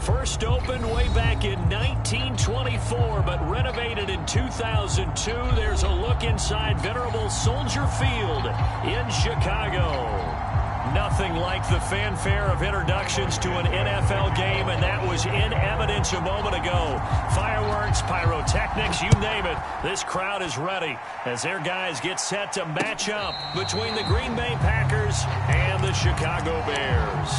First opened way back in 1924, but renovated in 2002. There's a look inside venerable Soldier Field in Chicago. Nothing like the fanfare of introductions to an NFL game, and that was in evidence a moment ago. Fireworks, pyrotechnics, you name it. This crowd is ready as their guys get set to match up between the Green Bay Packers and the Chicago Bears.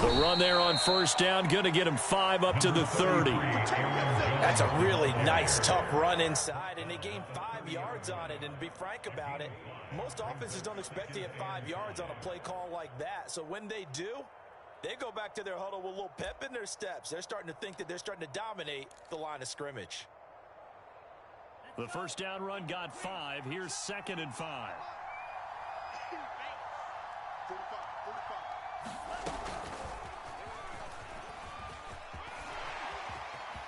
The run there on first down, going to get him 5 up to the 30. That's a really nice, tough run inside, and they gained 5 yards on it. And to be frank about it, most offenses don't expect to get 5 yards on a play call like that. So when they do, they go back to their huddle with a little pep in their steps. They're starting to think that they're starting to dominate the line of scrimmage. The first down run got 5. Here's 2nd and 5.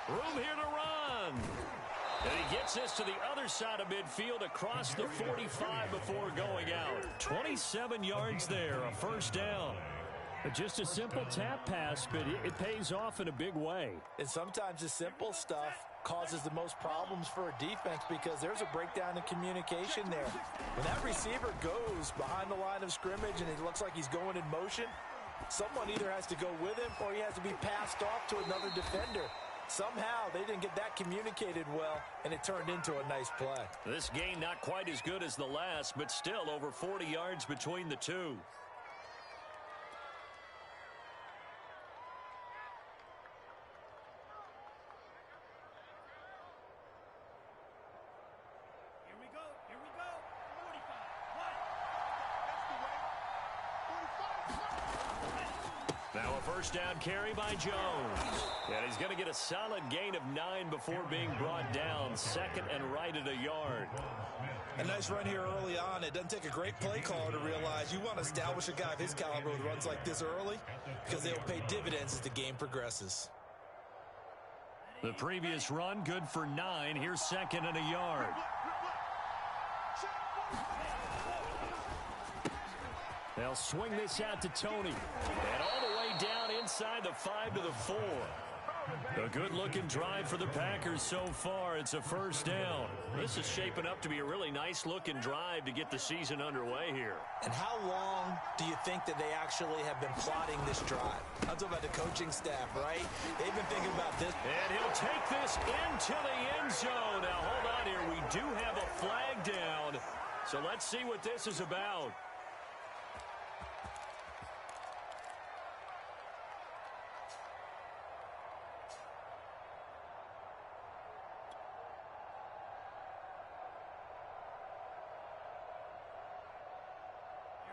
Room here to run. And he gets this to the other side of midfield across the 45 before going out. 27 yards there, a first down. Just a simple tap pass, but it pays off in a big way. And sometimes the simple stuff causes the most problems for a defense because there's a breakdown in communication there. When that receiver goes behind the line of scrimmage and it looks like he's going in motion, someone either has to go with him or he has to be passed off to another defender. Somehow they didn't get that communicated well, and it turned into a nice play. This game not quite as good as the last, but still over 40 yards between the two. Now a first down carry by Jones. And he's going to get a solid gain of 9 before being brought down. 2nd and right at a yard. A nice run here early on. It doesn't take a great play caller to realize you want to establish a guy of his caliber with runs like this early because they will pay dividends as the game progresses. The previous run good for 9. Here's 2nd and a yard. They'll swing this out to Tony. And all the way down inside the 5 to the 4. A good-looking drive for the Packers so far. It's a first down. This is shaping up to be a really nice-looking drive to get the season underway here. And how long do you think that they actually have been plotting this drive? I'm talking about the coaching staff, right? They've been thinking about this. And he'll take this into the end zone. Now, hold on here. We do have a flag down. So let's see what this is about.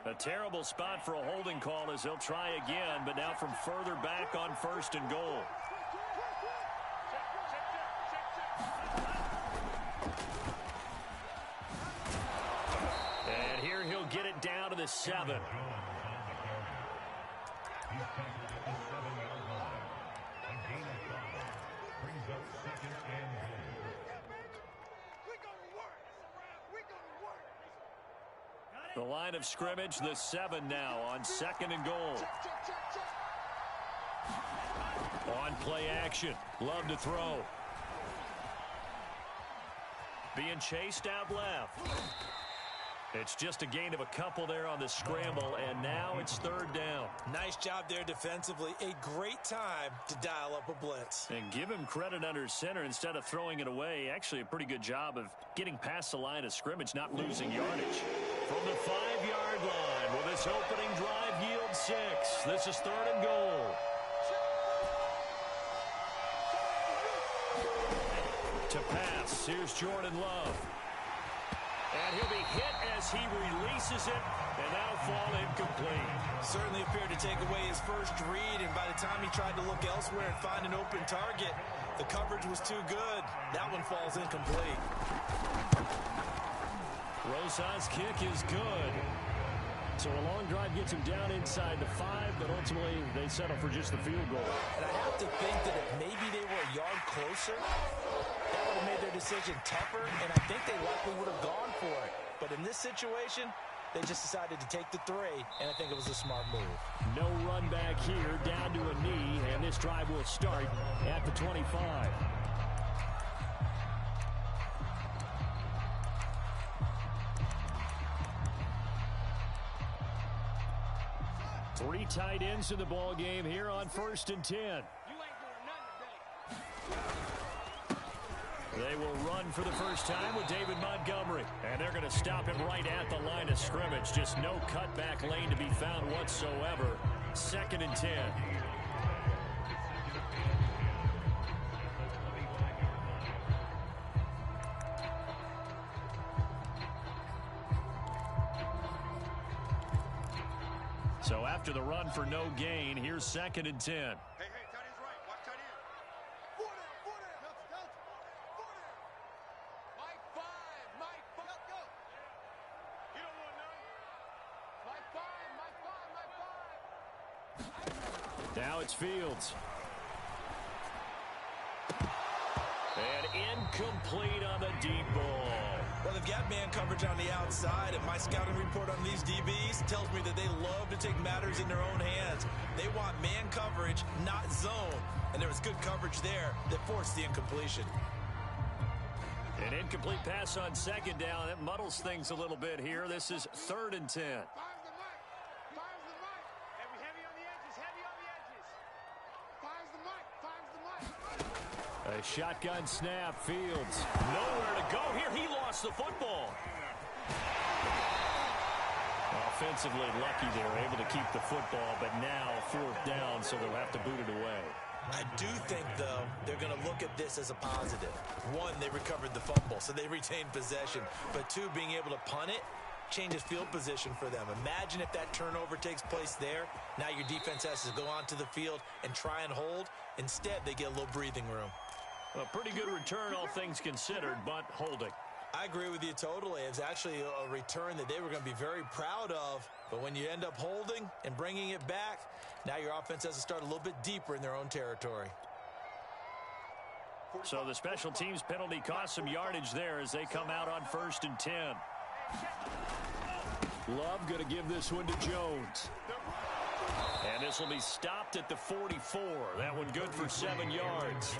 A terrible spot for a holding call as they'll try again, but now from further back on 1st and goal. And here he'll get it down to the 7. The line of scrimmage, the 7 now on 2nd and goal. On play action. Love to throw. Being chased out left. It's just a gain of a couple there on the scramble, and now it's 3rd down. Nice job there defensively. A great time to dial up a blitz. And give him credit under center instead of throwing it away. Actually a pretty good job of getting past the line of scrimmage, not losing yardage. From the 5-yard line, will this opening drive yield 6? This is 3rd and goal. To pass, here's Jordan Love. And he'll be hit as as he releases it, and that'll fall incomplete. Certainly appeared to take away his first read, and by the time he tried to look elsewhere and find an open target, the coverage was too good. That one falls incomplete. Rosas' kick is good. So a long drive gets him down inside the 5, but ultimately they settle for just the field goal. And I have to think that if maybe they were a yard closer, that would have made their decision tougher, and I think they likely would have gone for it. But in this situation, they just decided to take the 3, and I think it was a smart move. No run back here, down to a knee, and this drive will start at the 25. Three tight ends in the ball game here on 1st and 10. They will run for the first time with David Montgomery. And they're going to stop him right at the line of scrimmage. Just no cutback lane to be found whatsoever. 2nd and 10. So after the run for no gain, here's 2nd and 10. Hey, tight end's right. Watch tight end. Four there. Mike 5. Let's go. You don't want none. Mike 5. Now it's Fields. And incomplete on the deep ball. Well, they've got man coverage on the outside, and my scouting report on these DBs tells me that they love to take matters in their own hands. They want man coverage, not zone. And there was good coverage there that forced the incompletion. An incomplete pass on 2nd down. That muddles things a little bit here. This is 3rd and 10. Fires the mic. Heavy on the edges. Fires the mic. A shotgun snap. Fields. Nowhere to go here. He lost the football. Offensively lucky they were able to keep the football, but now 4th down, so they'll have to boot it away. I do think, though, they're going to look at this as a positive. 1, they recovered the fumble, so they retained possession. But 2, being able to punt it changes field position for them. Imagine if that turnover takes place there. Now your defense has to go onto the field and try and hold. Instead, they get a little breathing room. A pretty good return, all things considered, but holding. I agree with you totally. It's actually a return that they were going to be very proud of. But when you end up holding and bringing it back, now your offense has to start a little bit deeper in their own territory. So the special teams penalty cost some yardage there as they come out on 1st and 10. Love going to give this one to Jones. And this will be stopped at the 44. That one good for 7 yards.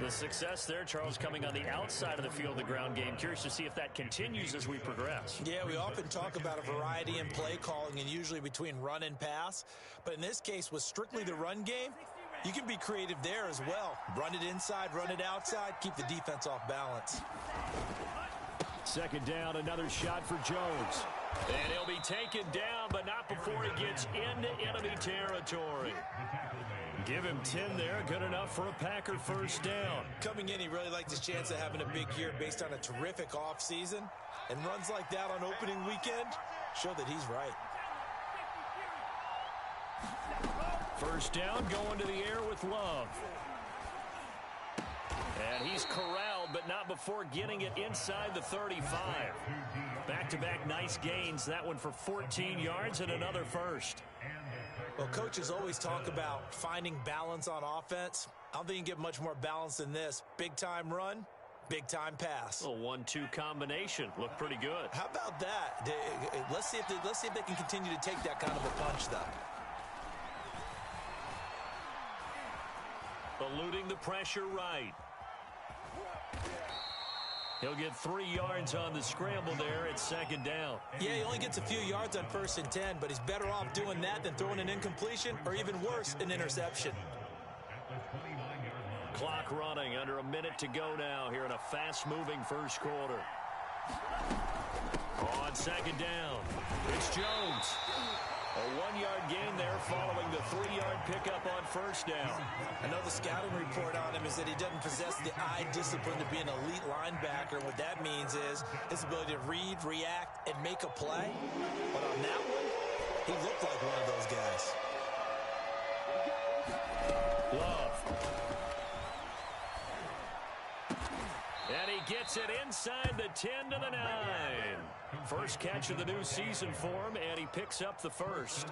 The success there, Charles, coming on the outside of the field, the ground game. Curious to see if that continues as we progress. Yeah, we often talk about a variety in play calling and usually between run and pass. But in this case, with strictly the run game, you can be creative there as well. Run it inside, run it outside, keep the defense off balance. 2nd down, another shot for Jones. And he'll be taken down, but not before he gets into enemy territory. Give him 10 there, good enough for a Packer 1st down. Coming in, he really liked his chance of having a big year based on a terrific offseason. And runs like that on opening weekend show that he's right. 1st down, going to the air with Love. And he's corralled, but not before getting it inside the 35. Back-to-back nice gains. That one for 14 yards and another first. Well, coaches always talk about finding balance on offense. I don't think you can get much more balance than this. Big-time run, big-time pass. A 1-2 combination. Looked pretty good. How about that? Let's see if they can continue to take that kind of a punch, though. Eluding the pressure right. He'll get 3 yards on the scramble there at 2nd down. Yeah, he only gets a few yards on 1st and 10, but he's better off doing that than throwing an incompletion or even worse, an interception. Clock running, under a minute to go now here in a fast-moving first quarter. On 2nd down, it's Jones. A 1-yard gain there following the 3-yard pickup on first down. I know the scouting report on him is that he doesn't possess the eye discipline to be an elite linebacker. What that means is his ability to read, react, and make a play. But on that one, he looked like one of those guys. Love. And he gets it inside the 10 to the 9. First catch of the new season for him, and he picks up the first.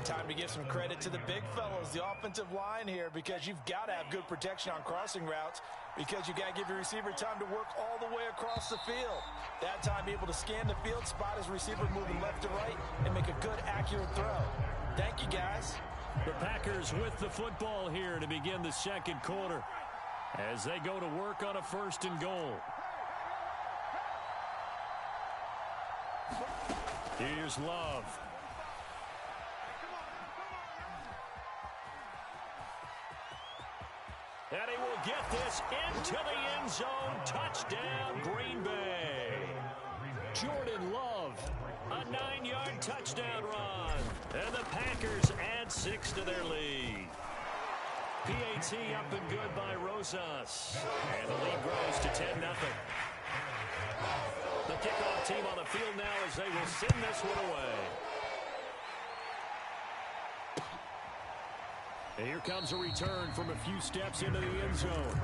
Time to give some credit to the big fellows, the offensive line here, because you've got to have good protection on crossing routes, because you got to give your receiver time to work all the way across the field. That time, be able to scan the field, spot his receiver moving left to right, and make a good, accurate throw. Thank you, guys. The Packers with the football here to begin the second quarter as they go to work on a 1st and goal. Here's Love. And he will get this into the end zone. Touchdown, Green Bay. Jordan Love, a 9-yard touchdown run. And the Packers add 6 to their lead. PAT up and good by Rosas. And the lead grows to 10-0. The kickoff team on the field now as they will send this one away. And here comes a return from a few steps into the end zone.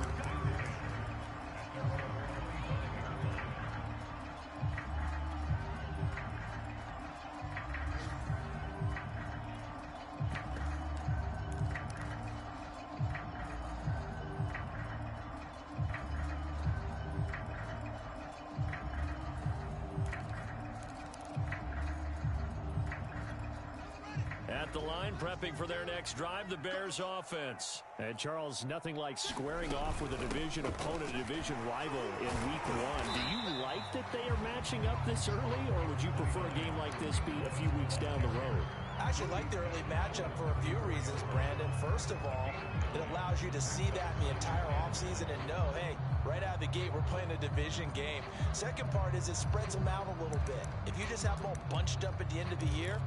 At the line, prepping for their next drive, the Bears offense. And Charles, nothing like squaring off with a division opponent, a division rival in week 1. Do you like that they are matching up this early, or would you prefer a game like this be a few weeks down the road? I actually like the early matchup for a few reasons, Brandon. First of all, it allows you to see that the entire offseason and know, hey, right out of the gate, we're playing a division game. Second part is it spreads them out a little bit. If you just have them all bunched up at the end of the year,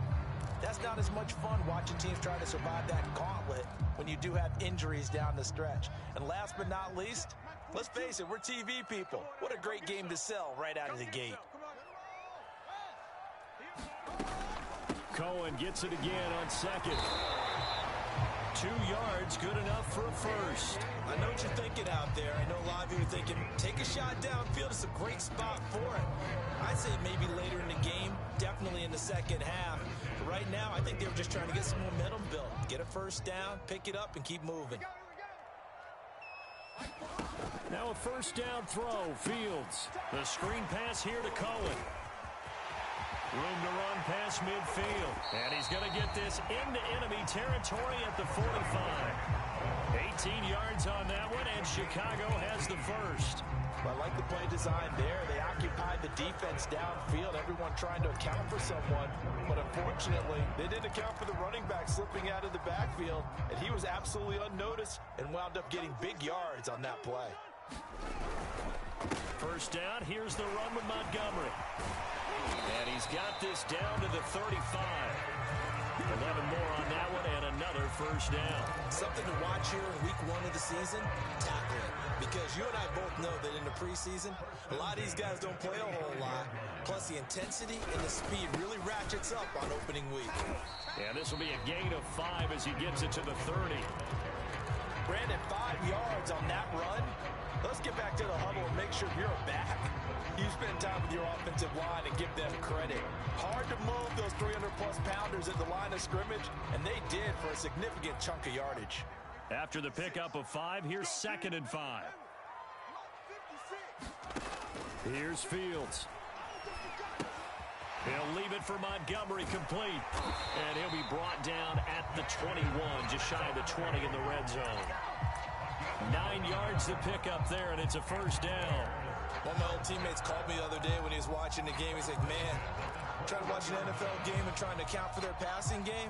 that's not as much fun watching teams try to survive that gauntlet when you do have injuries down the stretch. And last but not least, let's face it, we're TV people. What a great game to sell right out of the gate. Cohen gets it again on second. 2 yards, good enough for a first. I know what you're thinking out there. I know a lot of you are thinking, take a shot downfield. It's a great spot for it. I'd say maybe later in the game, definitely in the second half. But right now, I think they were just trying to get some momentum built. Get a first down, pick it up, and keep moving. Now a first down throw, Fields. The screen pass here to Cohen. Room to run past midfield. And he's going to get this into enemy territory at the 45. 18 yards on that one, and Chicago has the first. I like the play design there. They occupied the defense downfield, everyone trying to account for someone. But unfortunately, they didn't account for the running back slipping out of the backfield, and he was absolutely unnoticed and wound up getting big yards on that play. First down, here's the run with Montgomery. And he's got this down to the 35. 11 more on that one, and another first down. Something to watch here in week 1 of the season, tackling. Because you and I both know that in the preseason, a lot of these guys don't play a whole lot. Plus, the intensity and the speed really ratchets up on opening week. Yeah, this will be a gain of 5 as he gets it to the 30. Brandon, 5 yards on that run. Let's get back to the huddle and make sure you're back. You spend time with your offensive line and give them credit. Hard to move those 300-plus pounders at the line of scrimmage, and they did for a significant chunk of yardage. After the pickup of 5, here's 2nd and 5. Here's Fields. He'll leave it for Montgomery complete. And he'll be brought down at the 21, just shy of the 20 in the red zone. 9 yards to pick up there, and it's a first down. One of my old teammates called me the other day when he was watching the game. He's like, man, trying to watch an NFL game and trying to account for their passing game,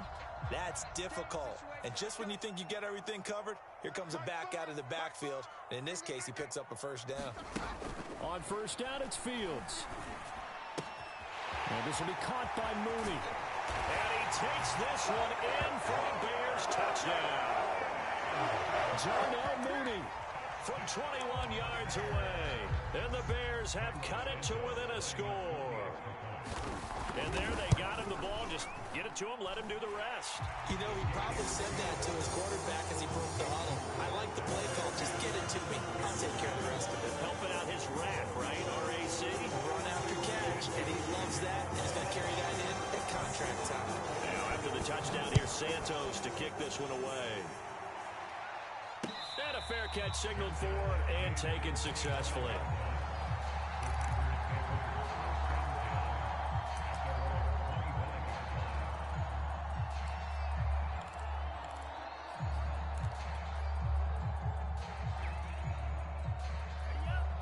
that's difficult. And just when you think you get everything covered, here comes a back out of the backfield. And in this case, he picks up a first down. On first down, it's Fields. And this will be caught by Mooney. And he takes this one in for a Bears touchdown. Darnell Mooney from 21 yards away. And the Bears have cut it to within a score. And there they got him the ball. Just get it to him, let him do the rest. You know, he probably said that to his quarterback as he broke the huddle. I like the play call. Just get it to me. I'll take care of the rest of it. Helping out his rat, right, RAC? Run after catch, and he loves that. And he's going to carry that in at contract time. Now after the touchdown, here's Santos to kick this one away. And a fair catch signaled for and taken successfully.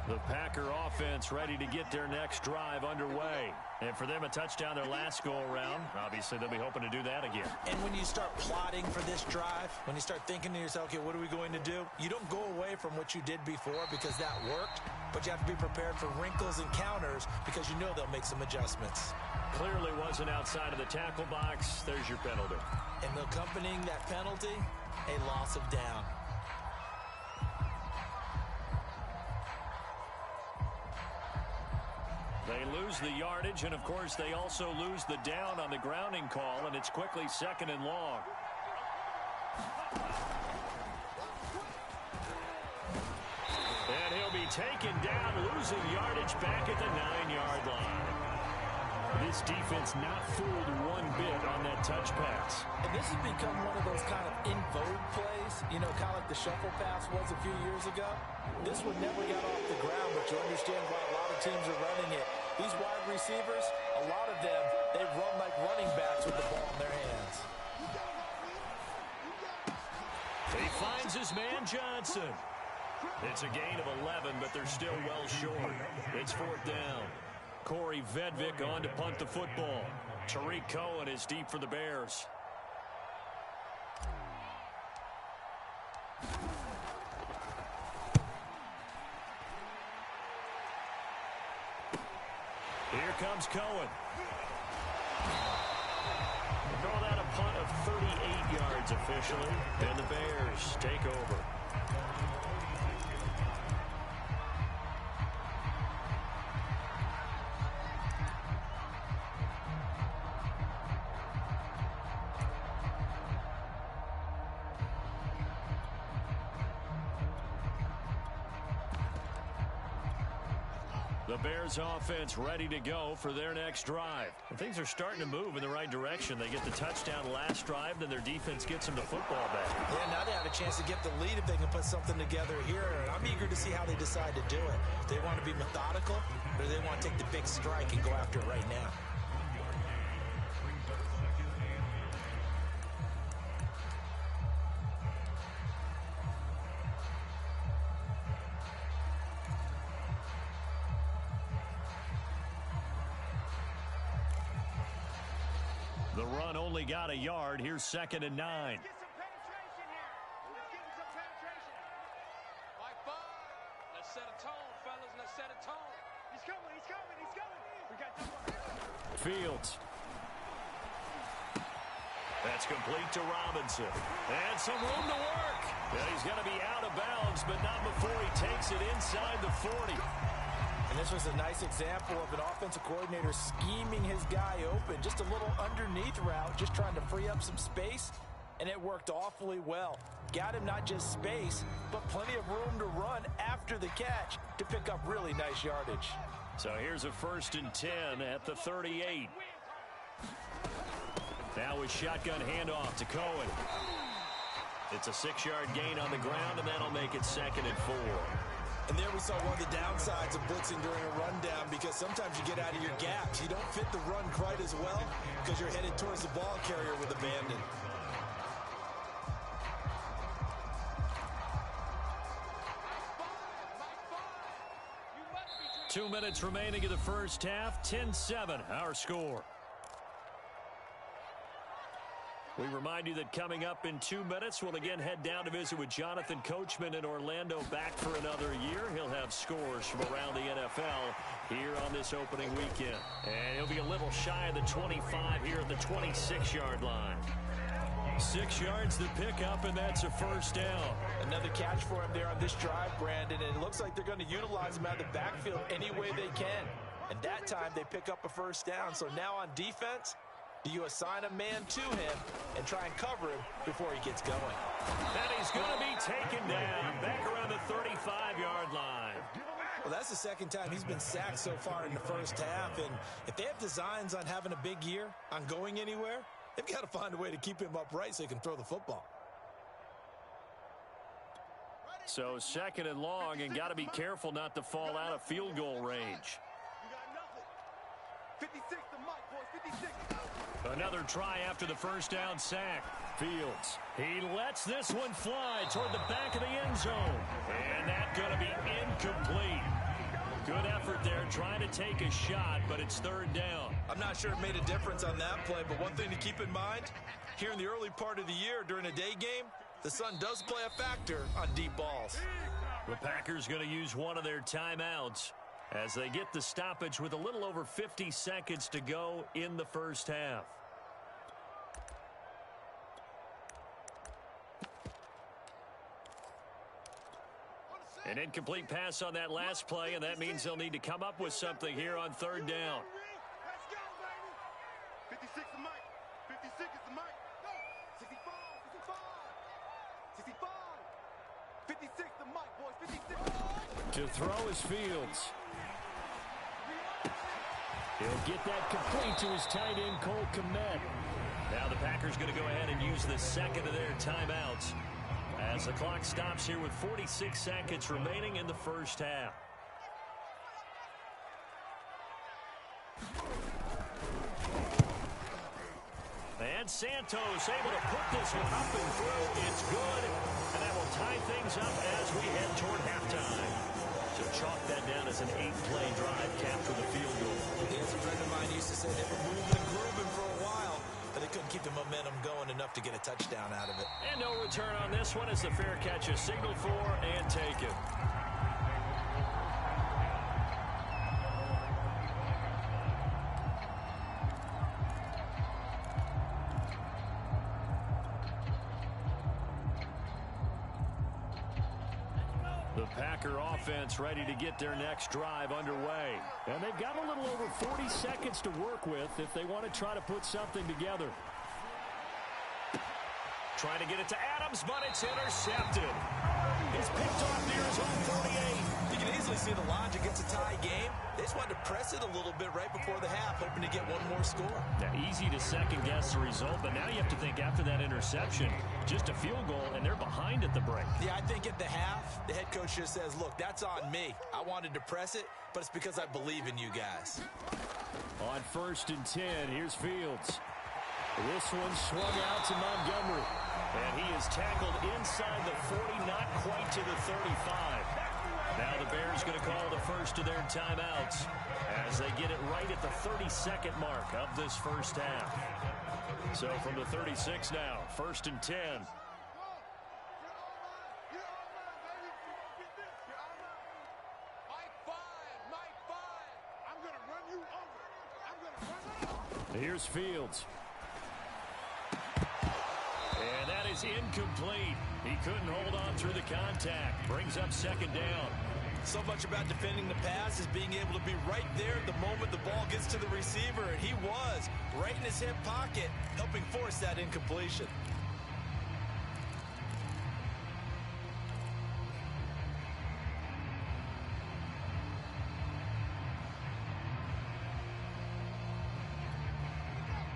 The Packer offense ready to get their next drive underway. And for them, a touchdown their last go-around. Obviously, they'll be hoping to do that again. And when you start plotting for this drive, when you start thinking to yourself, okay, what are we going to do? You don't go away from what you did before because that worked, but you have to be prepared for wrinkles and counters because you know they'll make some adjustments. Clearly wasn't outside of the tackle box. There's your penalty. And accompanying that penalty, a loss of down. They lose the yardage, and, of course, they also lose the down on the grounding call, and it's quickly second and long. And he'll be taken down, losing yardage back at the 9-yard line. This defense not fooled one bit on that touch pass. And this has become one of those kind of in vogue plays, you know, kind of like the shuffle pass was a few years ago. This one never got off the ground, but you understand why a lot of teams are running it. These wide receivers, a lot of them, they run like running backs with the ball in their hands. He finds his man Johnson. It's a gain of 11, but they're still well short. It's fourth down. Corey Vedvik on to punt the football. Tariq Cohen is deep for the Bears. Here comes Cohen. Call that a punt of 38 yards officially, and the Bears take over. The Bears offense ready to go for their next drive. And things are starting to move in the right direction. They get the touchdown last drive, then their defense gets them the football back. Yeah, now they have a chance to get the lead if they can put something together here. And I'm eager to see how they decide to do it. Do they want to be methodical, or do they want to take the big strike and go after it right now? The run only got a yard. Here's second and 9. Get some penetration here. Let's get some penetration. Mike Bond. Let's set a tone, fellas. Let's set a tone. He's coming. He's coming. He's coming. We got double. Fields. That's complete to Robinson. And some room to work. Yeah, he's going to be out of bounds, but not before he takes it inside the 40. And this was a nice example of an offensive coordinator scheming his guy open. Just a little underneath route, just trying to free up some space, and it worked awfully well. Got him not just space, but plenty of room to run after the catch to pick up really nice yardage. So here's a 1st and 10 at the 38. Now with shotgun handoff to Cohen. It's a 6-yard gain on the ground, and that'll make it 2nd and 4. And there we saw one of the downsides of blitzing during a rundown, because sometimes you get out of your gaps. You don't fit the run quite as well because you're headed towards the ball carrier with abandon. Two minutes remaining in the first half. 10-7, our score. We remind you that coming up in 2 minutes, we'll again head down to visit with Jonathan Coachman in Orlando, back for another year. He'll have scores from around the NFL here on this opening weekend. And he'll be a little shy of the 25 here at the 26-yard line. 6 yards to pick up, and that's a first down. Another catch for him there on this drive, Brandon, and it looks like they're going to utilize him out of the backfield any way they can. And that time they pick up a first down. So now on defense, do you assign a man to him and try and cover him before he gets going? And he's going to be taken down back around the 35-yard line. Well, that's the second time he's been sacked so far in the first half. And if they have designs on having a big year, on going anywhere, they've got to find a way to keep him upright so he can throw the football. So second and long, and got to be careful not to fall out of field goal range. 56 to Mike, boys, 56. Another try after the first down sack. Fields, he lets this one fly toward the back of the end zone. And that's going to be incomplete. Good effort there trying to take a shot, but it's third down. I'm not sure it made a difference on that play, but one thing to keep in mind, here in the early part of the year during a day game, the sun does play a factor on deep balls. The Packers going to use one of their timeouts as they get the stoppage with a little over 50 seconds to go in the first half. An incomplete pass on that last play, and that means they'll need to come up with something here on third down. Let's go, baby. 56 to Mike. 56 is the Mike. Go. 65, 65. 65. 56 to Mike, boys. 56. To throw is Fields. He'll get that complete to his tight end, Cole Kmet. Now the Packers going to go ahead and use the second of their timeouts as the clock stops here with 46 seconds remaining in the first half. And Santos able to put this one up and through. It's good, and that will tie things up as we head toward halftime. So chalk that down as an 8-play drive capped with a field goal. As a friend of mine used to say, they were moving and grooving for a while, but they couldn't keep the momentum going enough to get a touchdown out of it. And no return on this one as the fair catch is signaled for and taken. The Packer offense ready to get their next drive underway. And they've got a little over 40 seconds to work with if they want to try to put something together. Trying to get it to Adams, but it's intercepted. It's picked off near his own 48. You can easily see the logic. It's a tie game. They just wanted to press it a little bit right before the half, hoping to get one more score. Now, easy to second-guess the result, but now you have to think after that interception, just a field goal, and they're behind at the break. Yeah, I think at the half, the head coach just says, look, that's on me. I wanted to press it, but it's because I believe in you guys. On 1st and 10, here's Fields. This one swung out to Montgomery. And he is tackled inside the 40, not quite to the 35. Now the Bears going to call the first of their timeouts as they get it right at the 32nd mark of this first half. So from the 36 now, 1st and 10. Here's Fields. And that is incomplete. He couldn't hold on through the contact. Brings up second down. So much about defending the pass is being able to be right there at the moment the ball gets to the receiver. And he was right in his hip pocket, helping force that incompletion.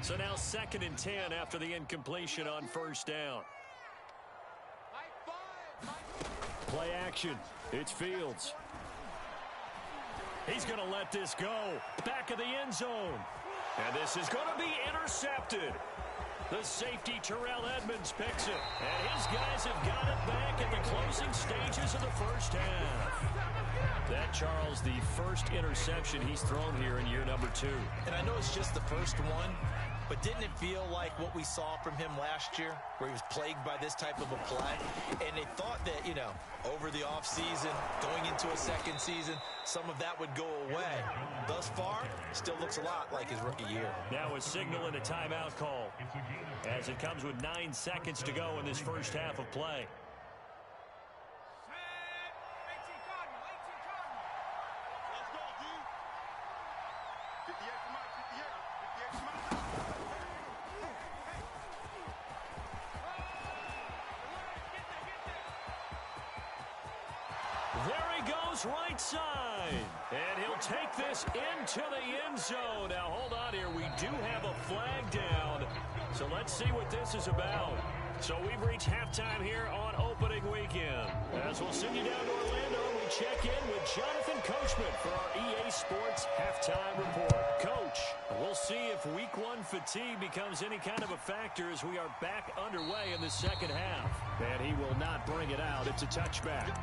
So now 2nd and 10 after the incompletion on first down. Play action. It's Fields. He's going to let this go. Back of the end zone. And this is going to be intercepted. The safety, Terrell Edmonds, picks it. And his guys have got it back at the closing stages of the first half. That, Charles, the first interception he's thrown here in year number 2. And I know it's just the first one, But didn't it feel like what we saw from him last year, where he was plagued by this type of a play? And they thought that, you know, over the offseason, going into a second season, some of that would go away. Thus far, still looks a lot like his rookie year. Now a signal and a timeout call, as it comes with 9 seconds to go in this first half of play. There he goes, right side. And he'll take this into the end zone. Now, hold on here. We do have a flag down. So let's see what this is about. So we've reached halftime here on opening weekend. As we'll send you down to Orlando, we check in with Jonathan Coachman for our EA Sports Halftime Report. Coach, we'll see if Week 1 fatigue becomes any kind of a factor as we are back underway in the second half. And he will not bring it out. It's a touchback.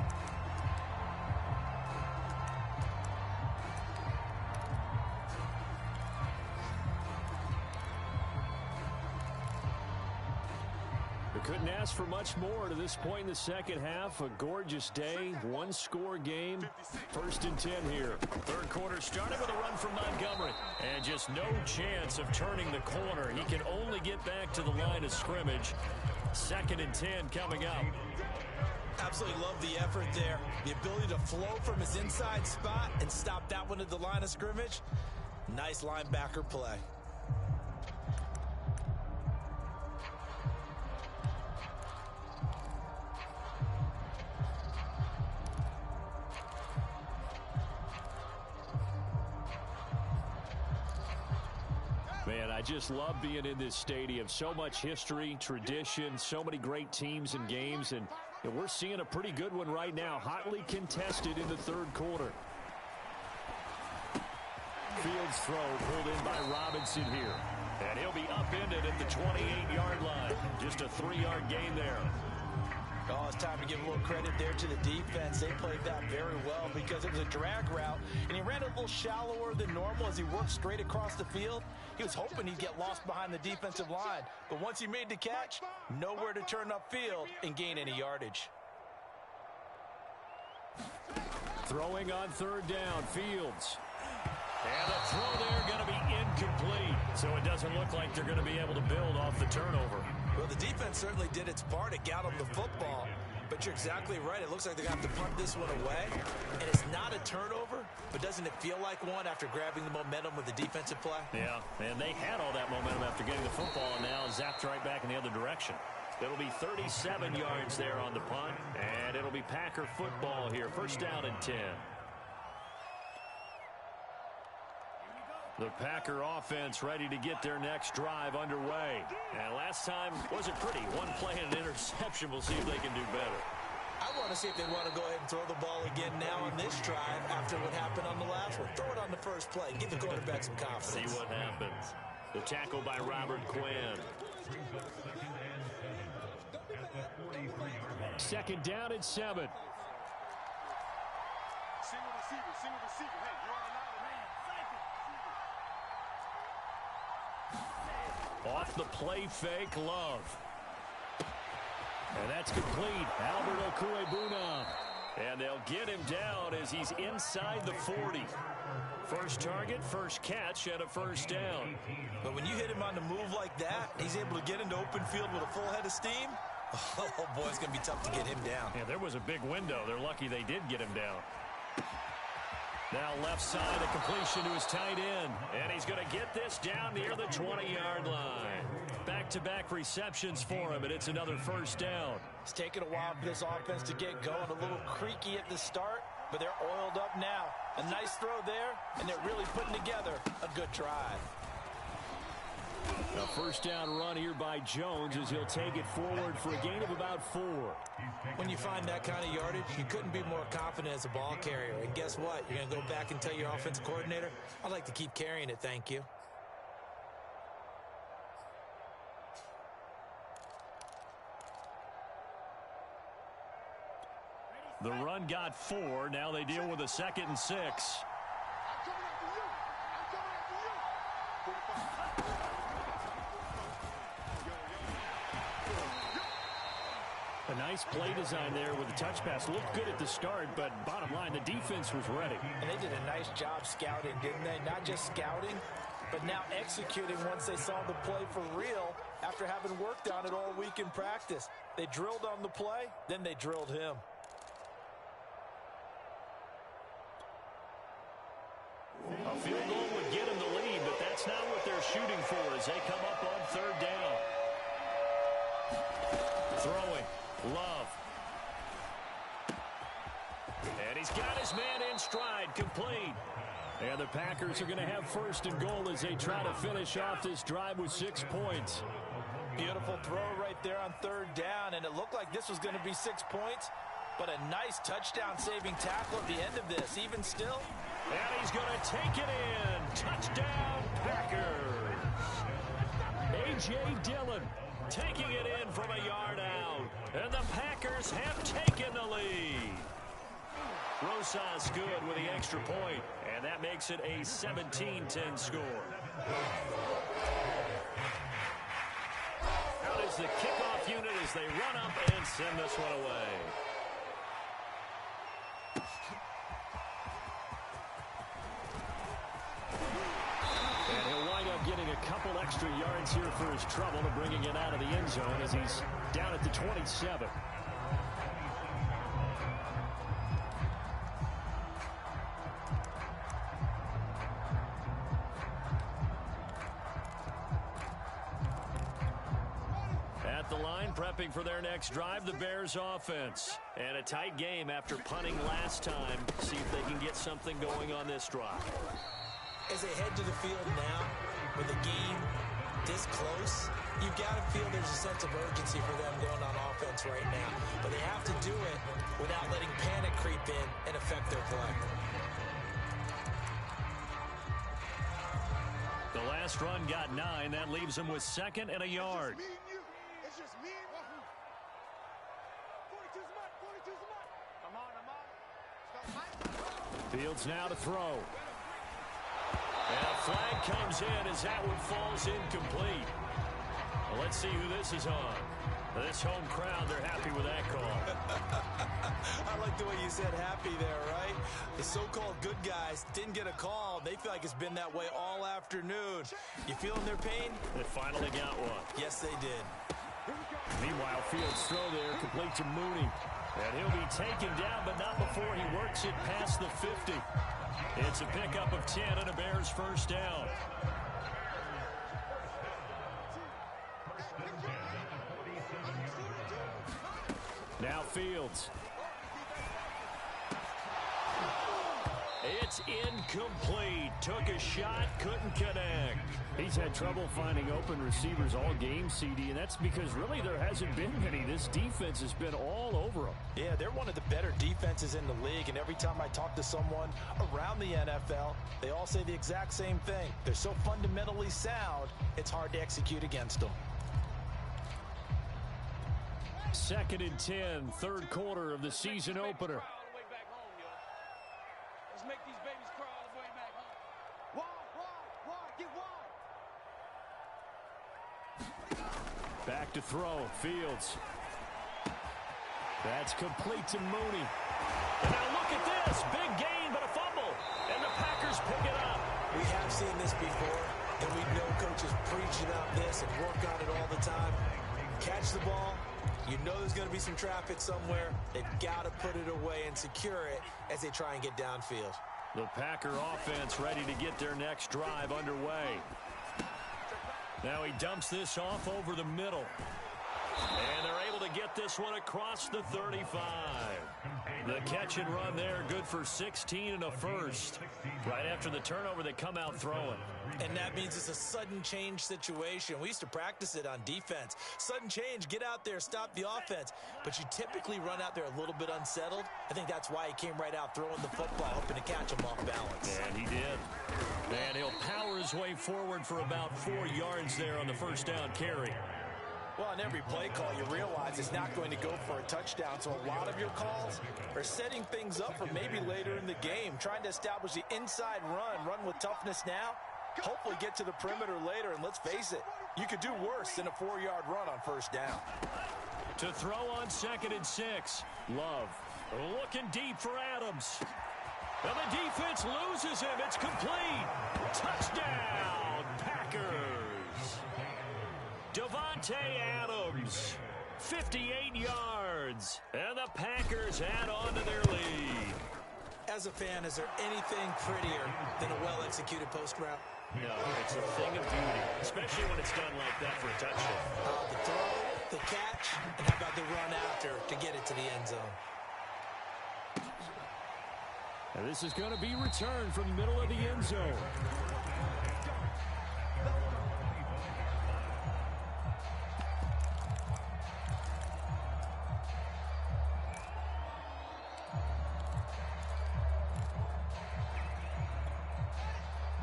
Couldn't ask for much more to this point in the second half. A gorgeous day, one-score game. 1st and 10 here. Third quarter started with a run from Montgomery. And just no chance of turning the corner. He can only get back to the line of scrimmage. 2nd and 10 coming up. Absolutely love the effort there. The ability to flow from his inside spot and stop that one at the line of scrimmage. Nice linebacker play. Man, I just love being in this stadium. So much history, tradition, so many great teams and games, and we're seeing a pretty good one right now, hotly contested in the third quarter. Fields throw pulled in by Robinson here. And he'll be upended at the 28-yard line. Just a 3-yard gain there. Oh, it's time to give a little credit there to the defense. They played that very well because it was a drag route, and he ran a little shallower than normal as he worked straight across the field. He was hoping he'd get lost behind the defensive line, but once he made the catch, nowhere to turn upfield and gain any yardage. Throwing on 3rd down, Fields. And the throw there going to be incomplete, so it doesn't look like they're going to be able to build off the turnover. Well, the defense certainly did its part to get him the football, but you're exactly right. It looks like they're going to have to punt this one away, and it's not a turnover, but doesn't it feel like one after grabbing the momentum with the defensive play? Yeah, and they had all that momentum after getting the football, and now zapped right back in the other direction. It'll be 37 yards there on the punt, and it'll be Packer football here. 1st down and 10. The Packer offense ready to get their next drive underway. And last time wasn't pretty. One play and an interception. We'll see if they can do better. I want to see if they want to go ahead and throw the ball again now on this drive after what happened on the last one. Throw it on the first play. Give the quarterback some confidence. See what happens. The tackle by Robert Quinn. 2nd down and 7. Single receiver, single receiver. Hey, you're on the line, man. Off the play fake, Love. And that's complete. Albert Okwuegbunam. And they'll get him down as he's inside the 40. First target, first catch, and a 1st down. But when you hit him on the move like that, he's able to get into open field with a full head of steam. Oh, boy, it's going to be tough to get him down. Yeah, there was a big window. They're lucky they did get him down. Now left side, a completion to his tight end. And he's going to get this down near the 20-yard line. Back-to-back receptions for him, and it's another 1st down. It's taken a while for this offense to get going. A little creaky at the start, but they're oiled up now. A nice throw there, and they're really putting together a good drive. A 1st down run here by Jones as he'll take it forward for a gain of about 4. When you find that kind of yardage, you couldn't be more confident as a ball carrier. And guess what? You're going to go back and tell your offensive coordinator, I'd like to keep carrying it, thank you. The run got 4. Now they deal with a 2nd and 6. nice play design there with the touch pass. Looked good at the start, but bottom line, the defense was ready. And they did a nice job scouting, didn't they? Not just scouting, but now executing once they saw the play for real after having worked on it all week in practice. They drilled on the play, then they drilled him. A field goal would get them the lead, but that's not what they're shooting for as they come up on third down. Throwing. Love. And he's got his man in stride, complete. And the Packers are going to have first and goal as they try to finish off this drive with 6 points. Beautiful throw right there on third down, and it looked like this was going to be 6 points, but a nice touchdown-saving tackle at the end of this, even still. And he's going to take it in. Touchdown, Packers. A.J. Dillon taking it in from a yard out. And the Packers have taken the lead. Rosas good with the extra point, and that makes it a 17-10 score. Out is the kickoff unit as they run up and send this one away. And he'll wind up getting a couple extra yards here for his trouble to bringing it out of the end zone as he's down at the 27. At the line, prepping for their next drive, the Bears offense. And a tight game after punting last time. See if they can get something going on this drive. As they head to the field now, with the game this close, you've got to feel there's a sense of urgency for them going on offense right now. But they have to do it without letting panic creep in and affect their play. The last run got 9. That leaves them with second and a yard. It's just me and you. 42's mark. 42's mark. Come on, come on. Fields now to throw. And a flag comes in as that one falls incomplete. Well, let's see who this is on. This home crowd, they're happy with that call. I like the way you said happy there, right? The so-called good guys didn't get a call. They feel like it's been that way all afternoon. You feeling their pain? They finally got one. Yes, they did. Meanwhile, Fields' throw there complete to Mooney. And he'll be taken down, but not before he works it past the 50. It's a pickup of 10 and a Bears first down. Now Fields. It's incomplete. Took a shot, couldn't connect. He's had trouble finding open receivers all game, CD, and that's because really there hasn't been many. This defense has been all over them. Yeah, they're one of the better defenses in the league, and every time I talk to someone around the NFL, they all say the exact same thing. They're so fundamentally sound, it's hard to execute against them. 2nd and 10, third quarter of the season opener. Let's make these babies cry all the way back home. Wide, get wide. Back to throw, Fields. That's complete to Mooney. And now look at this, big gain but a fumble. And the Packers pick it up. We have seen this before, and we know coaches preach about this and work on it all the time. Catch the ball. You know there's going to be some traffic somewhere. They've got to put it away and secure it as they try and get downfield. The Packer offense ready to get their next drive underway. Now he dumps this off over the middle. And they're able to get this one across the 35. The catch and run there, good for 16 and a first. Right after the turnover, they come out throwing. And that means it's a sudden change situation. We used to practice it on defense. Sudden change, get out there, stop the offense. But you typically run out there a little bit unsettled. I think that's why he came right out throwing the football, hoping to catch him off balance. And he did. And he'll power his way forward for about 4 yards there on the first down carry. Well, on every play call, you realize it's not going to go for a touchdown. So a lot of your calls are setting things up for maybe later in the game, trying to establish the inside run with toughness now, hopefully get to the perimeter later. And let's face it, you could do worse than a 4-yard run on first down. To throw on 2nd and 6. Love looking deep for Adams. And the defense loses him. It's complete. Touchdown, Packers. Davante Adams, 58 yards. And the Packers add on to their lead. As a fan, is there anything prettier than a well-executed post route? No, it's a thing of beauty, especially when it's done like that for a touchdown. The throw, the catch, and how about the run after to get it to the end zone? And this is going to be returned from the middle of the end zone.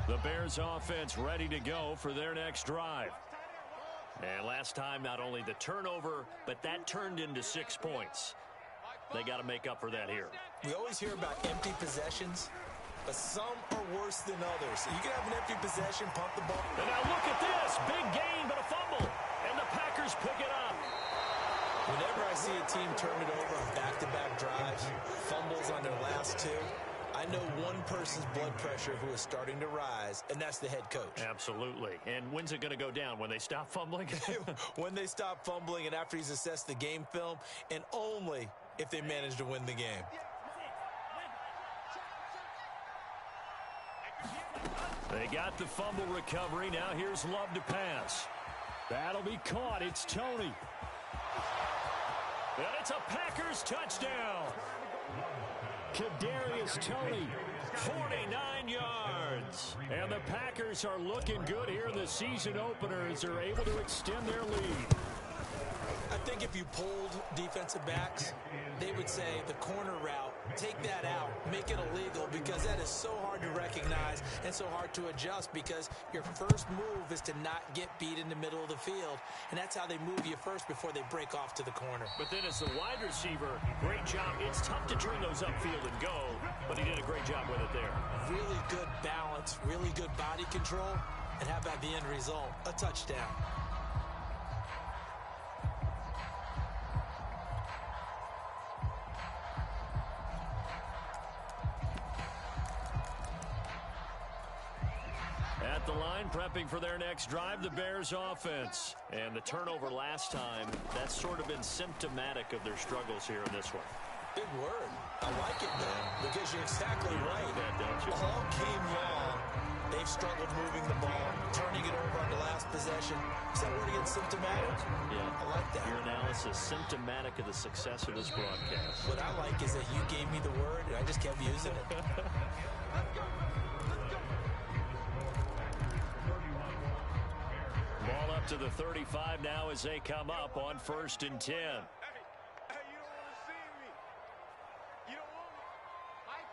The Bears offense ready to go for their next drive. And last time, not only the turnover, but that turned into 6 points. They got to make up for that here. We always hear about empty possessions, but some are worse than others. You can have an empty possession, pump the ball. And now look at this. Big gain, but a fumble. And the Packers pick it up. Whenever I see a team turn it over on back-to-back drives, fumbles on their last 2, I know one person's blood pressure who is starting to rise, and that's the head coach. Absolutely. And when's it going to go down? When they stop fumbling? When they stop fumbling and after he's assessed the game film, and only if they manage to win the game. They got the fumble recovery. Now here's Love to pass. That'll be caught. It's Toney. And it's a Packers touchdown. Kadarius Toney, 49 yards. And the Packers are looking good here in the season opener as they're able to extend their lead. I think if you polled defensive backs, they would say the corner route, take that out, make it illegal, because that is so hard to recognize and so hard to adjust, because your first move is to not get beat in the middle of the field, and that's how they move you first before they break off to the corner. But then as the wide receiver, great job. It's tough to turn those upfield and go, but he did a great job with it there. Really good balance, really good body control, and how about the end result? A touchdown. At the line, prepping for their next drive, the Bears offense. And the turnover last time, that's sort of been symptomatic of their struggles here in this one. Big word. I like it, though, because you're exactly right. That, don't you? All game long, they've struggled moving the ball, turning it over on the last possession. Is that word again, symptomatic? Yeah. I like that. Your analysis, symptomatic of the success of this broadcast. What I like is that you gave me the word, and I just kept using it. Ball up to the 35 now as they come up on 1st and 10. Hey, you don't want to see me. You don't want me. High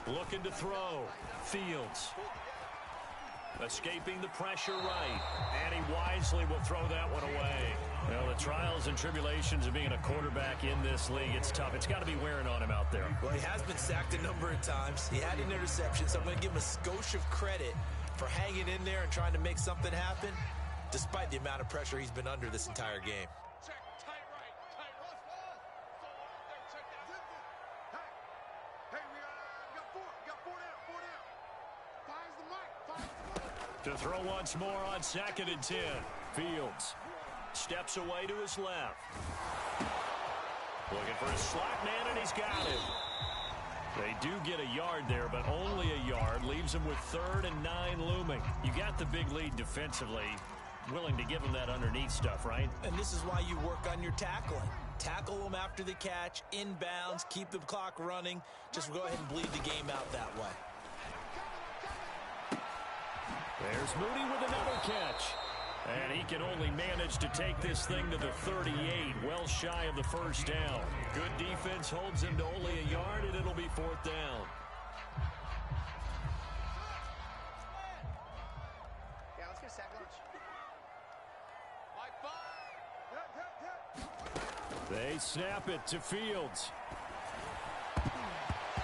five. Looking to throw. Fields. Escaping the pressure right. And he wisely will throw that one away. Well, the trials and tribulations of being a quarterback in this league, it's tough. It's got to be wearing on him out there. Well, he has been sacked a number of times. He had an interception, so I'm going to give him a skosh of credit for hanging in there and trying to make something happen, despite the amount of pressure he's been under this entire game. Check, tight right, tight right. So there, check that. Hey, we got four down. Fires the mic. To throw once more on 2nd and 10. Fields steps away to his left. Looking for his slot man, and he's got him. They do get a yard there, but only a yard. Leaves them with 3rd and 9 looming. You got the big lead defensively. Willing to give them that underneath stuff, right? And this is why you work on your tackling. Tackle them after the catch, inbounds, keep the clock running. Just go ahead and bleed the game out that way. There's Moody with another catch. And he can only manage to take this thing to the 38, well shy of the first down. Good defense holds him to only a yard, and it'll be 4th down. Yeah, let's get sack lunch. They snap it to Fields.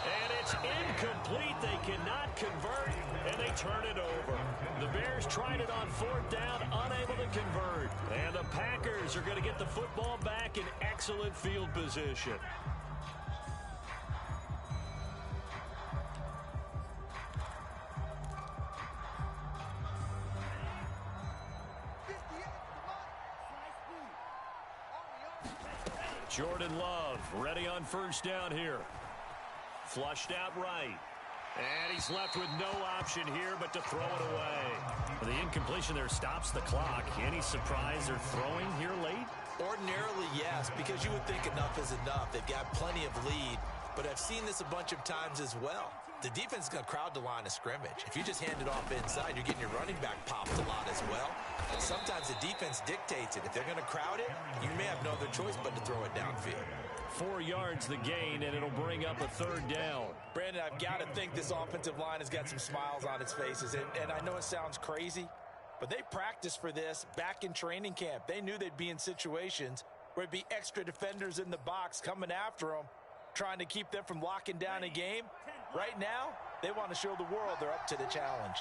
And it's incomplete. They cannot convert, and they turn it over. The Bears tried it on 4th down, unable to convert. And the Packers Bears are going to get the football back in excellent field position. Jordan Love ready on first down here. Flushed out right. And he's left with no option here but to throw it away. The incompletion there stops the clock. Any surprise they're throwing here late? Ordinarily, yes, because you would think enough is enough. They've got plenty of lead, but I've seen this a bunch of times as well. The defense is going to crowd the line of scrimmage. If you just hand it off inside, you're getting your running back popped a lot as well. And sometimes the defense dictates it. If they're going to crowd it, you may have no other choice but to throw it downfield. 4 yards the gain, and it'll bring up a third down. Brandon, I've got to think this offensive line has got some smiles on its faces. And I know it sounds crazy, but they practiced for this back in training camp. They knew they'd be in situations where it'd be extra defenders in the box coming after them, trying to keep them from locking down a game. Right now, they want to show the world they're up to the challenge.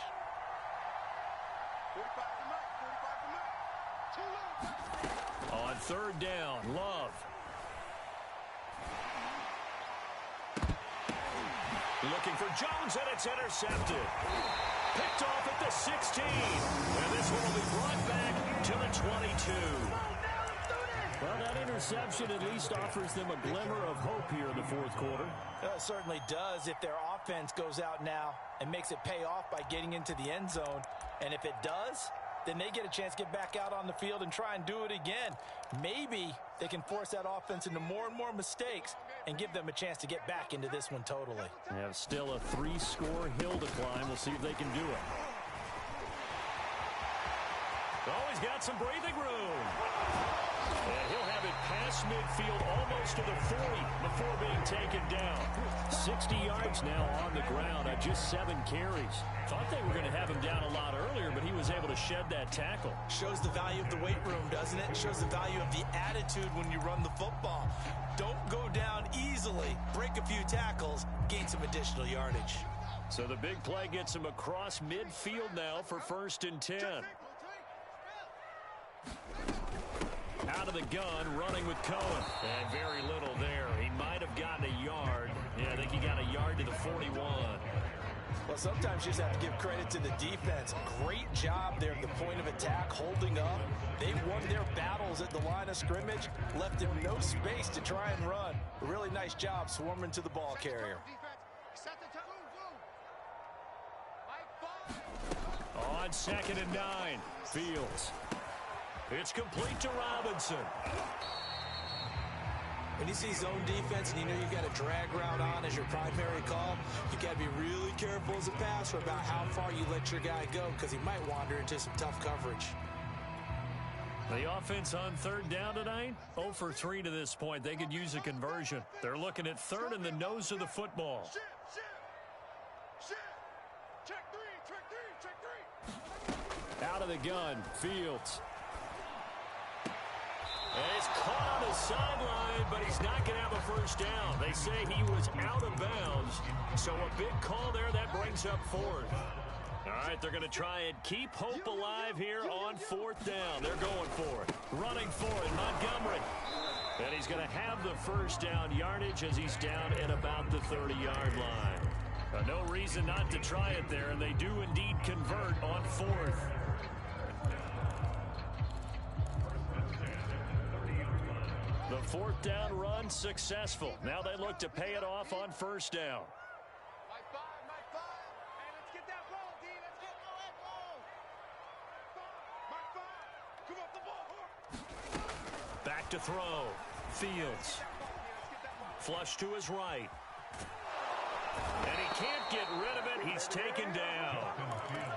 On third down, Love. Looking for Jones, and it's intercepted. Picked off at the 16. And this one will be brought back to the 22. Well, that interception at least offers them a glimmer of hope here in the fourth quarter. It certainly does if their offense goes out now and makes it pay off by getting into the end zone. And if it does, then they get a chance to get back out on the field and try and do it again. Maybe they can force that offense into more and more mistakes and give them a chance to get back into this one totally. They have still a 3-score hill to climb. We'll see if they can do it. Oh, he's got some breathing room. And he'll have it past midfield almost to the 40 before being taken down. 60 yards now on the ground on just 7 carries. Thought they were going to have him down a lot earlier, but he was able to shed that tackle. Shows the value of the weight room, doesn't it? Shows the value of the attitude when you run the football. Don't go down easily. Break a few tackles, gain some additional yardage. So the big play gets him across midfield now for 1st and 10. Out of the gun, running with Cohen. And very little there. He might have gotten a yard. Yeah, I think he got a yard to the 41. Well, sometimes you just have to give credit to the defense. Great job there at the point of attack, holding up. They won their battles at the line of scrimmage, left him no space to try and run. A really nice job swarming to the ball carrier. On 2nd and 9, Fields. It's complete to Robinson. When you see zone defense and you know you've got a drag route on as your primary call, you've got to be really careful as a passer about how far you let your guy go because he might wander into some tough coverage. The offense on 3rd down tonight, 0 for 3 to this point. They could use a conversion. They're looking at 3rd and the nose of the football. Out of the gun, Fields. And he's caught on the sideline, but he's not going to have a first down. They say he was out of bounds, so a big call there that brings up 4th. All right, they're going to try and keep hope alive here on 4th down. They're going for it. Running for it, Montgomery. And he's going to have the first down yardage as he's down at about the 30-yard line. No reason not to try it there, and they do indeed convert on 4th. The 4th down run successful. Now they look to pay it off on 1st down. Back to throw. Fields. Flush to his right. And he can't get rid of it. He's taken down.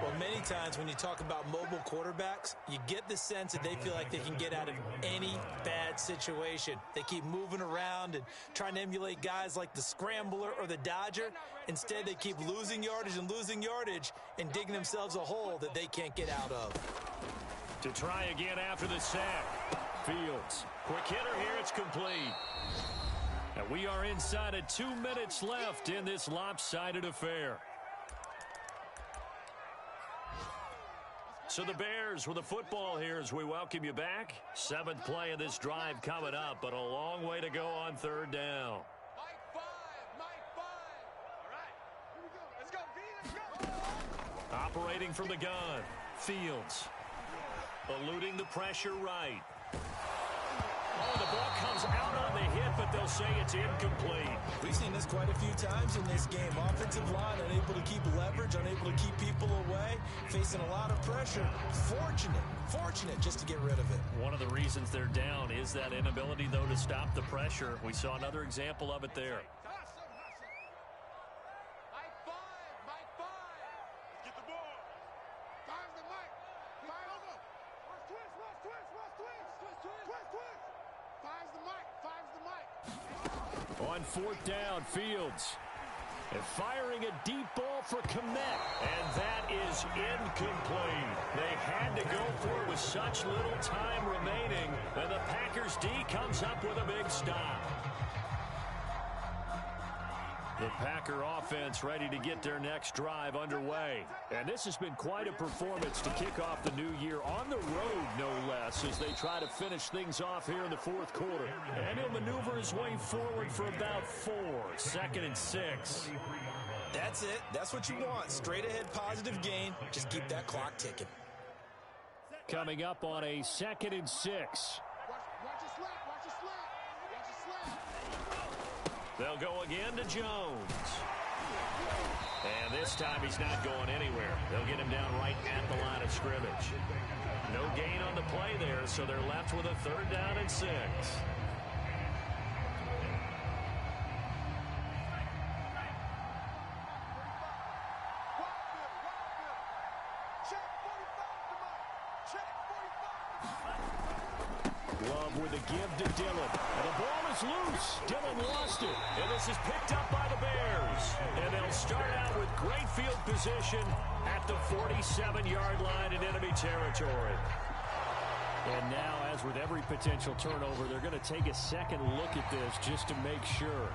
Well, many times when you talk about mobile quarterbacks, you get the sense that they feel like they can get out of any bad situation. They keep moving around and trying to emulate guys like the Scrambler or the Dodger. Instead, they keep losing yardage and digging themselves a hole that they can't get out of. To try again after the sack. Fields. Quick hitter here. It's complete. And we are inside of 2 minutes left in this lopsided affair. So the Bears with the football here as we welcome you back. 7th play of this drive coming up, but a long way to go on 3rd down. Mike 5. All right. Here we go. Let's go, V. Let's go. Operating from the gun. Fields. Eluding the pressure right. Oh, the ball comes out on the hit, but they'll say it's incomplete. We've seen this quite a few times in this game. Offensive line unable to keep leverage, unable to keep people away, facing a lot of pressure. Fortunate just to get rid of it. One of the reasons they're down is that inability, though, to stop the pressure. We saw another example of it there. Mike 5. Mike 5. Let's get the ball. 5's the Mike. 5 over. Twist. 5's the Mike. 5's the Mike. On 4th down, Fields. And firing a deep ball for Kmet. And that is incomplete. They had to go for it with such little time remaining. And the Packers D comes up with a big stop. The Packer offense ready to get their next drive underway. And this has been quite a performance to kick off the new year on the road, no less, as they try to finish things off here in the 4th quarter. And he'll maneuver his way forward for about 4. 2nd and 6. That's it. That's what you want. Straight ahead positive gain. Just keep that clock ticking. Coming up on a 2nd and 6. Watch your slap. Watch your slap. Watch your slap. They'll go again to Jones. And this time he's not going anywhere. They'll get him down right at the line of scrimmage. No gain on the play there, so they're left with a 3rd down and 6. Love with a give to Dillon. And the ball is loose. Dillon lost it. And this is picked up by the Bears. And they'll start out with great field position at the 47-yard line in enemy territory. And now, as with every potential turnover, they're going to take a second look at this just to make sure.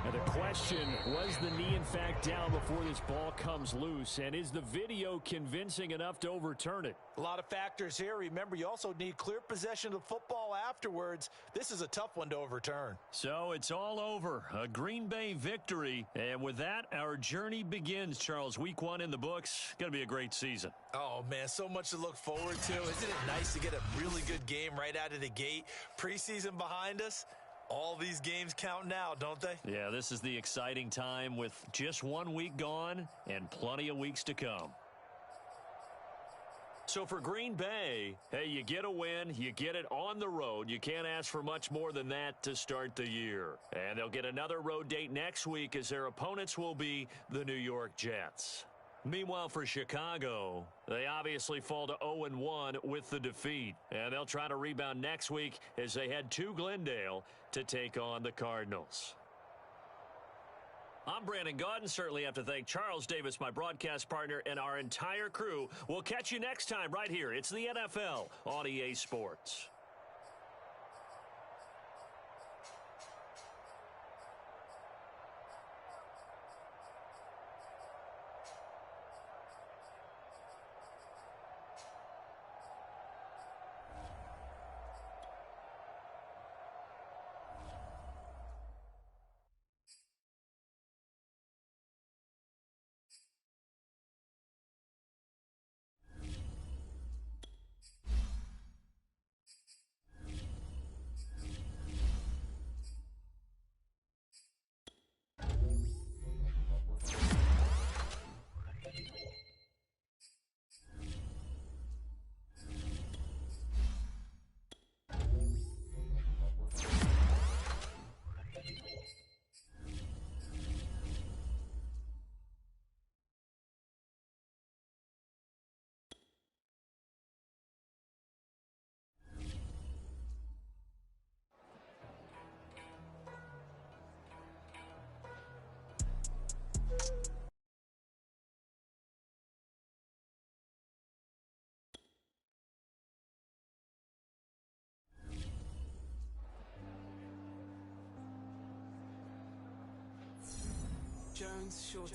And the question, was the knee in fact down before this ball comes loose? And is the video convincing enough to overturn it? A lot of factors here. Remember, you also need clear possession of the football afterwards. This is a tough one to overturn. So it's all over. A Green Bay victory. And with that, our journey begins, Charles. Week 1 in the books. Going to be a great season. Oh, man, so much to look forward to. Isn't it nice to get a really good game right out of the gate? Preseason behind us. All these games count now, don't they? Yeah, this is the exciting time with just 1 week gone and plenty of weeks to come. So for Green Bay, hey, you get a win, you get it on the road. You can't ask for much more than that to start the year. And they'll get another road date next week as their opponents will be the New York Jets. Meanwhile, for Chicago, they obviously fall to 0-1 with the defeat. And they'll try to rebound next week as they head to Glendale to take on the Cardinals. I'm Brandon Gaudin. Certainly have to thank Charles Davis, my broadcast partner, and our entire crew. We'll catch you next time right here. It's the NFL on EA Sports. Jones, Shorty.